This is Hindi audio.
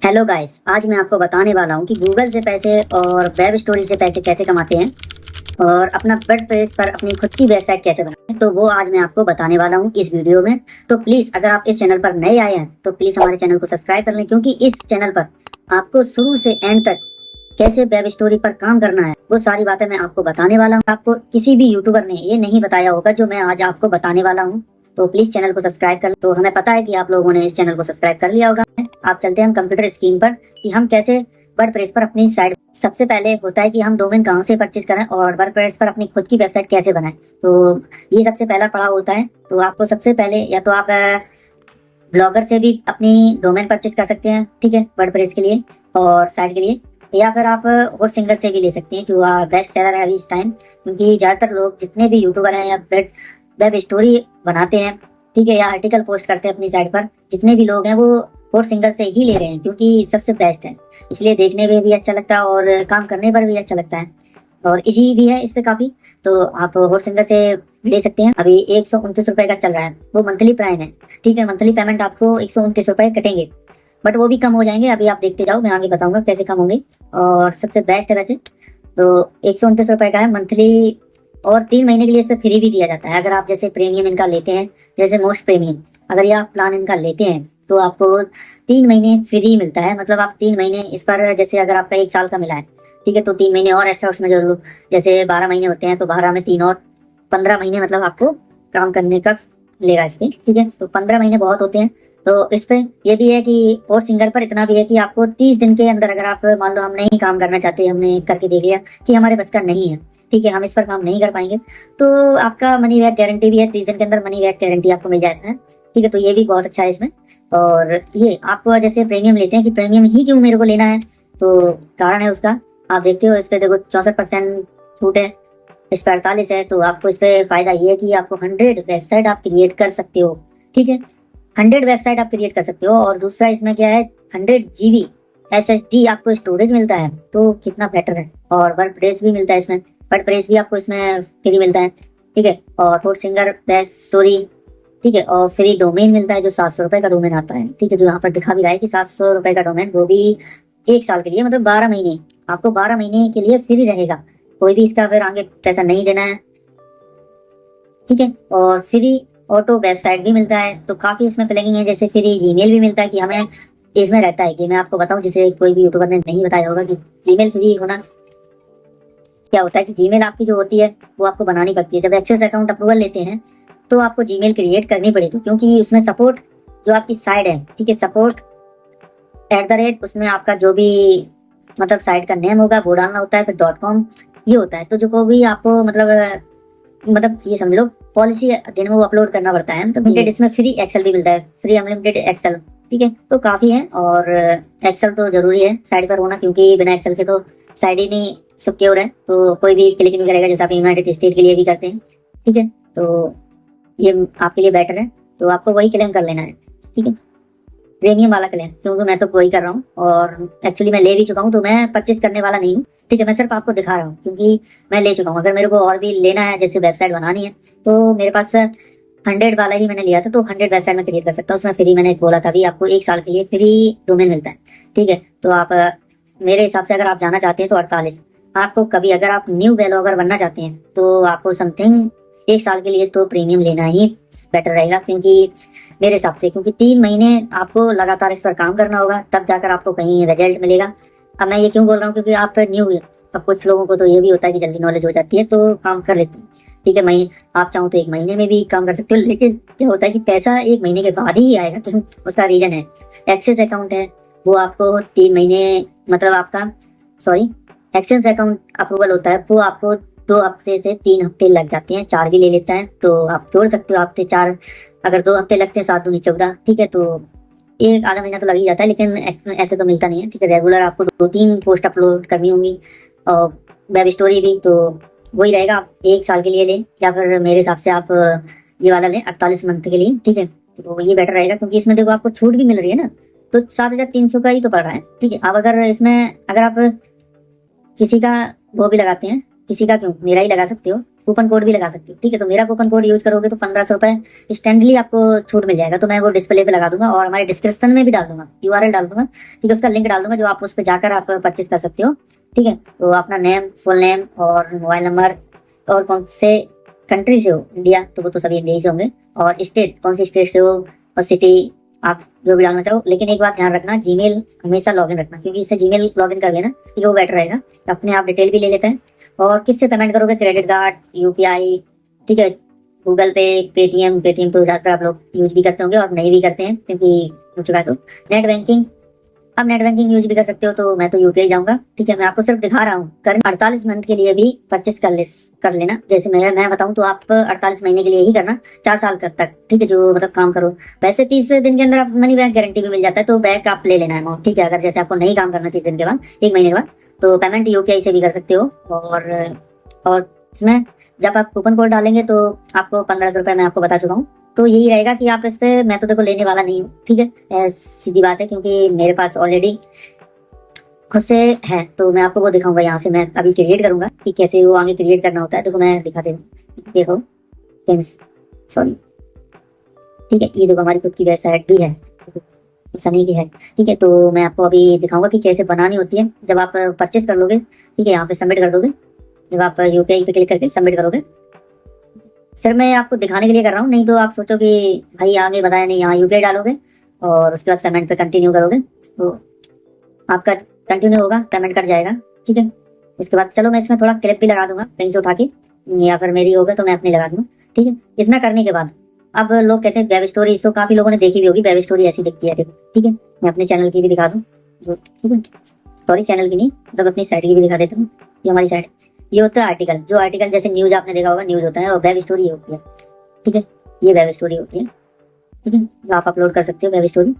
हेलो गाइस, आज मैं आपको बताने वाला हूँ कि गूगल से पैसे और वेब स्टोरी से पैसे कैसे कमाते हैं और अपना वर्डप्रेस पर अपनी खुद की वेबसाइट कैसे बनाते हैं। तो वो आज मैं आपको बताने वाला हूँ इस वीडियो में। तो प्लीज अगर आप इस चैनल पर नए आए हैं तो प्लीज हमारे चैनल को सब्सक्राइब कर लें, क्योंकि इस चैनल पर आपको शुरू से एंड तक कैसे वेब स्टोरी पर काम करना है वो सारी बातें मैं आपको बताने वाला हूँ। आपको किसी भी यूट्यूबर ने ये नहीं बताया होगा जो मैं आज आपको बताने वाला हूँ। तो प्लीज चैनल को सब्सक्राइब कर। तो हमें पता है कि आप लोगों ने इस चैनल को सब्सक्राइब कर लिया होगा। आप चलते हैं हम कंप्यूटर स्क्रीन पर कि हम कैसे वर्डप्रेस पर अपनी साइट। सबसे पहले होता है कि हम डोमेन कहाँ से परचेज करें और वर्डप्रेस पर अपनी खुद की वेबसाइट कैसे बनाएं। तो ये सबसे पहला पड़ाव होता है। तो आपको सबसे पहले या तो आप ब्लॉगर से भी अपनी डोमेन परचेज कर सकते हैं, ठीक है, वर्डप्रेस के लिए और साइट के लिए, या फिर आप और सिंगर से भी ले सकते हैं जो बेस्ट सेलर है अभी इस टाइम। क्योंकि ज्यादातर लोग जितने भी यूट्यूबर हैं या वेब स्टोरी बनाते हैं, ठीक है, या आर्टिकल पोस्ट करते हैं अपनी साइट पर, जितने भी लोग हैं वो और सिंगर से ही ले रहे हैं क्योंकि सबसे बेस्ट है। इसलिए देखने में भी अच्छा लगता है और काम करने पर भी अच्छा लगता है और इजी भी है इस पे काफी। तो आप और सिंगर से ले सकते हैं। अभी 129 रुपए का चल रहा है, वो मंथली प्राइम है, ठीक है। मंथली पेमेंट आपको 129 रुपए कटेंगे, बट वो भी कम हो जाएंगे। अभी आप देखते जाओ, मैं आगे बताऊंगा कैसे कम होंगे। और सबसे बेस्ट है वैसे तो 129 रुपए का है मंथली, और 3 महीने के लिए इस पर फ्री भी दिया जाता है। अगर आप जैसे प्रीमियम इनका लेते हैं, जैसे मोस्ट प्रीमियम अगर ये आप प्लान इनका लेते हैं तो आपको 3 महीने फ्री मिलता है। मतलब आप 3 महीने इस पर, जैसे अगर आपका 1 साल का मिला है, ठीक है, तो 3 महीने और एक्स्ट्रा उसमें जो जैसे 12 महीने होते हैं तो 12 में 3 और 15 महीने मतलब आपको काम करने का लेगा इस पे, ठीक है। तो 15 महीने बहुत होते हैं। तो इस पे ये भी है कि और सिंगल पर इतना भी है कि आपको 30 दिन के अंदर, अगर आप मान लो हम नहीं काम करना चाहते, हमने करके देख लिया कि हमारे बस का नहीं है, ठीक है, हम इस पर काम नहीं कर पाएंगे, तो आपका मनी बैक गारंटी भी है। 30 दिन के अंदर मनी बैक गारंटी आपको मिल जाता है, ठीक है। तो ये भी बहुत अच्छा है इसमें। और ये आपको जैसे प्रीमियम लेते हैं कि प्रीमियम ही क्यों मेरे को लेना है, तो कारण है उसका। आप देखते हो इस पे देखो 64% छूट है, इस पे 48 है। तो आपको इस पे फायदा ये है कि आपको 100 वेबसाइट आप क्रिएट कर सकते हो, ठीक है, 100 वेबसाइट आप क्रिएट कर सकते हो। और दूसरा इसमें क्या है, 100 GB SSD आपको स्टोरेज मिलता है, तो कितना बेटर है। और वर्डप्रेस भी मिलता है इसमें, वर्डप्रेस भी आपको इसमें फ्री मिलता है, ठीक है। और फॉर सिंगर बेस्ट स्टोरी, ठीक है, और फ्री डोमेन मिलता है जो 700 रुपए का डोमेन आता है, ठीक है, जो यहाँ पर दिखा भी रहा है कि 700 रुपए का डोमेन, वो भी 1 साल के लिए, मतलब 12 महीने, आपको 12 महीने के लिए फ्री रहेगा। कोई भी इसका फिर आगे पैसा नहीं देना है, ठीक है। और फ्री ऑटो वेबसाइट भी मिलता है। तो काफी इसमें प्लगइन है, जैसे फ्री जीमेल भी मिलता है कि हमें इसमें रहता है कि मैं आपको बताऊं, जिसे कोई भी यूट्यूबर ने नहीं बताया होगा कि जीमेल फ्री होना क्या होता है। कि जीमेल आपकी जो होती है वो आपको बनानी पड़ती है। जब एक्सेस अकाउंट अप्रूवल लेते हैं तो आपको जीमेल क्रिएट करनी पड़ेगी, क्योंकि उसमें सपोर्ट जो आपकी साइट है, ठीक है, सपोर्ट @ उसमें आपका जो भी मतलब साइट का नेम होगा वो डालना होता है, फिर .com ये होता है। तो जो को भी आपको मतलब ये समझ लो पॉलिसी दिन में वो अपलोड करना पड़ता है। तो इसमें फ्री एक्सेल भी मिलता है, फ्री अनलिमिटेड एक्सेल, ठीक है। तो काफी है। और एक्सेल तो जरूरी है साइट पर होना, क्योंकि बिना एक्सेल के तो साइट ही नहीं सिक्योर है, तो कोई भी क्लिक नहीं करेगा, जैसे आप यूनाइटेड स्टेट के लिए भी करते हैं, ठीक है। तो ये आपके लिए बेटर है, तो आपको वही क्लेम कर लेना है, ठीक है, प्रीमियम वाला क्लेम, क्योंकि मैं तो वही कर रहा हूँ और एक्चुअली मैं ले भी चुका हूँ। तो मैं परचेस करने वाला नहीं हूँ, ठीक है, मैं सिर्फ आपको दिखा रहा हूँ क्योंकि मैं ले चुका हूँ। अगर मेरे को और भी लेना है, जैसे वेबसाइट बनानी है, तो मेरे पास 100 वाला ही मैंने लिया था, तो 100 वेबसाइट में क्रिएट कर सकता हूँ। उसमें फ्री मैंने बोला था भी आपको 1 साल के लिए फ्री डोमेन मिलता है, ठीक है। तो आप मेरे हिसाब से अगर आप जाना चाहते हैं तो 48। आपको कभी अगर आप न्यू ब्लॉगर बनना चाहते हैं तो आपको समथिंग 1 साल के लिए तो प्रीमियम लेना ही बेटर रहेगा, क्योंकि मेरे हिसाब से, क्योंकि 3 महीने आपको लगातार इस पर काम करना होगा, तब जाकर आपको कहीं रिजल्ट मिलेगा। अब मैं ये क्यों बोल रहा हूँ, क्योंकि आप न्यू, अब कुछ लोगों को तो ये भी होता है कि जल्दी नॉलेज हो जाती है तो काम कर लेते हैं, ठीक है। मैं आप चाहो तो 1 महीने में भी काम कर सकते हो, लेकिन क्या होता है कि पैसा 1 महीने के बाद ही आएगा, क्यों, उसका रीजन है एक्सेस अकाउंट है, वो आपको 3 महीने मतलब आपका एक्सेस अकाउंट अप्रूवल होता है, वो आपको 2 हफ्ते से 3 हफ्ते लग जाते हैं, 4 भी ले लेता है। तो आप जोड़ सकते हो हफ्ते 4, अगर 2 हफ्ते लगते हैं 7 दूनी 14, ठीक है। तो 1 आधा महीना तो लग ही जाता है, लेकिन ऐसे तो मिलता नहीं है, ठीक है। रेगुलर आपको 2-3 पोस्ट अपलोड करनी होंगी और वेब स्टोरी भी, तो वही रहेगा। आप 1 साल के लिए लें या फिर मेरे हिसाब से आप ये वाला लें 48 मंथ के लिए, ठीक है। तो ये बेटर रहेगा, क्योंकि इसमें देखो आपको छूट भी मिल रही है ना, तो 7300 का ही तो पड़ रहा है, ठीक है। अब अगर इसमें अगर आप किसी का वो भी लगाते हैं, किसी का क्यों, मेरा ही लगा सकते हो, कूपन कोड भी लगा सकते हो, ठीक है। तो मेरा कूपन कोड यूज करोगे तो 1500 रुपए इंस्टेंटली आपको छूट मिल जाएगा। तो मैं वो डिस्प्ले पे लगा दूंगा और हमारे डिस्क्रिप्शन में भी डाल दूंगा, यूआरएल डाल दूंगा, ठीक है, उसका लिंक डाल दूंगा, जो आप उस पर जाकर आप परचेस कर सकते हो, ठीक है। तो अपना नेम, फुल नेम और मोबाइल नंबर, और कौन से कंट्री से हो, इंडिया तो वो तो सभी इंडिया से होंगे, और स्टेट कौन सी स्टेट से हो, और सिटी, आप जो भी डालना चाहो। लेकिन एक बात ध्यान रखना, जीमेल हमेशा लॉगिन रखना, क्योंकि इससे जीमेल लॉगिन कर लेना, ठीक है, वो बेटर रहेगा। अपने आप डिटेल भी ले लेते हैं। और किससे पेमेंट करोगे, क्रेडिट कार्ड, यूपीआई, ठीक है, गूगल पे, पेटीएम तो ज़्यादातर आप लोग यूज भी करते होंगे और नहीं भी करते हैं क्योंकि हो चुका है। तो नेट बैंकिंग, अब नेट बैंकिंग यूज भी कर सकते हो, तो मैं तो यूपीआई जाऊंगा, ठीक है। मैं आपको सिर्फ दिखा रहा हूँ, करंट 48 मंथ के लिए भी परचेस कर लेना। जैसे मैं बताऊं तो आप 48 महीने के लिए ही करना, 4 साल तक, ठीक है, जो मतलब काम करो। वैसे 30 दिन के अंदर आप मनी बैक गारंटी भी मिल जाता है, तो बैक आप ले लेना अमाउंट, ठीक है। अगर जैसे आपको नहीं काम करना 30 दिन के बाद, 1 महीने के बाद, तो पेमेंट यूपीआई से भी कर सकते हो। और इसमें जब आप कूपन कोड डालेंगे तो आपको 1500 रुपये मैं आपको बता चुका हूँ। तो यही रहेगा कि आप इस पे, मैं तो देखो लेने वाला नहीं हूँ, ठीक है, सीधी बात है, क्योंकि मेरे पास ऑलरेडी खुद से है। तो मैं आपको वो दिखाऊंगा, यहाँ से मैं अभी क्रिएट करूंगा कि कैसे वो आगे क्रिएट करना होता है। देखो मैं दिखाते हूँ, देखो, सॉरी, ठीक है, ये देखो हमारी खुद की वेबसाइट भी है, ऐसा नहीं कि है, ठीक है। तो मैं आपको अभी दिखाऊंगा कि कैसे बनानी होती है। जब आप परचेस कर लोगे, ठीक है, यहाँ पे सबमिट कर दोगे, जब आप यूपीआई पे क्लिक करके सबमिट करोगे, सर मैं आपको दिखाने के लिए कर रहा हूँ, नहीं तो आप सोचो कि भाई आगे बताया नहीं, यहाँ यूपीआई डालोगे और उसके बाद पेमेंट पे कंटिन्यू करोगे तो आपका कंटिन्यू होगा, पेमेंट कट जाएगा, ठीक है। उसके बाद चलो मैं इसमें थोड़ा क्लिप भी लगा दूंगा कहीं से उठा के, या फिर मेरी होगा तो मैं अपनी लगा दूंगा, ठीक है। इतना करने के बाद अब लोग कहते हैं वेब स्टोरी, इसको काफी लोगों ने देखी भी होगी, वेब स्टोरी ऐसी दिखती है, देखो, ठीक है। मैं अपने चैनल की भी दिखा दूँ, ठीक है, सॉरी चैनल की नहीं, मतलब अपनी साइट की भी दिखा देता हूँ। ये हमारी साइट, ये होता है आर्टिकल, जो आर्टिकल जैसे न्यूज आपने देखा होगा, न्यूज होता है, और वेब स्टोरी होती है, ठीक है, ये वेब स्टोरी होती है, ठीक है, जो आप अपलोड कर सकते हो वेब स्टोरी।